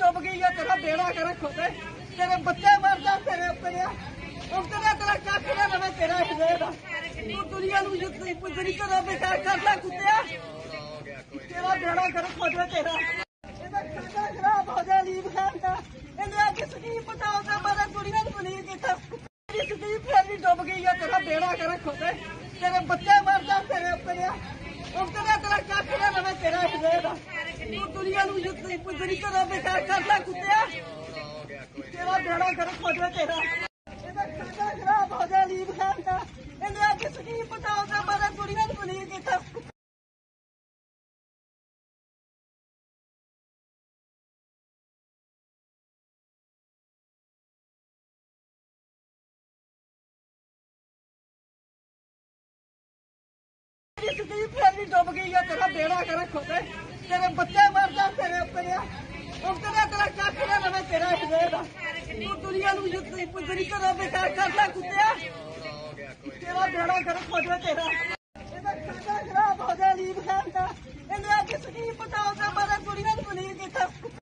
डुब गई है तेरा बेड़ा कर खोते तेरे बच्चे मर जा तेरे तेरे अब तेरा तेरा क्या तेरा रवे तेरा हिलेगा तू दुनिया ਨੂੰ ਪੁੱਜਰੀ ਕਰਾ ਬੇਕਾਰ ਕਰਦਾ ਕੁੱਤਿਆ तेरा बेड़ा कर खोते तेरा ਇਹਦਾ ਖਾਤਾ ਖਰਾਬ ਹੋ ਜਾ ਲੀਬ ਖਾਨ ਦਾ ਇਹਨੇ ਅੱਜ ਸਕੀਮ ਪਟਾਉ ਦਾ ਮਾਰਾ ਕੁੜੀਆਂ ਨੂੰ ਨਹੀਂ ਕੀਤਾ ਇਹ ਸਕੀਮ ਫਿਰ ਵੀ ਡੁੱਬ ਗਈ ਹੈ तेरा बेड़ा कर खोते तेरे बच्चे मर जा तेरे तेरे अब तेरा तेरा क्या तेरा रवे तेरा हिलेगा तू दुनिया ਨੂੰ ਪੁੱਜਰੀ ਕਰਾ ਬੇਕਾਰ ਕਰਦਾ ਕੁੱਤਿਆ तेरा बेड़ा कर खोते तेरा ਇਹਦਾ ਖਾਤਾ ਖਰਾਬ ਹੋ ਜਾ ਲੀਬ ਖਾਨ ਦਾ ਇਹਨੇ ਅੱਜ ਸਕੀਮ ਪਟਾਉ ਦਾ ਮਾਰਾ ਕੁੜੀਆਂ ਨੂੰ ਨਹੀਂ ਕੀਤਾ ਸਕੀਮ ਫਿਰ ਵੀ ਡੁੱਬ ਗਈ ਹੈ तेरा बेड़ा कर खोते तेरे बच्चे मर जा तेरे तेरे अब तेरा तेरा क्या तेरा रवे तेरा हिलेगा तू दुनिया ਨੂੰ ਪੁੱਜਰੀ ਕਰਾ ਬੇਕਾਰ ਕਰਦਾ ਕੁੱਤਿਆ तेरा बेड़ा कर खोते तेरा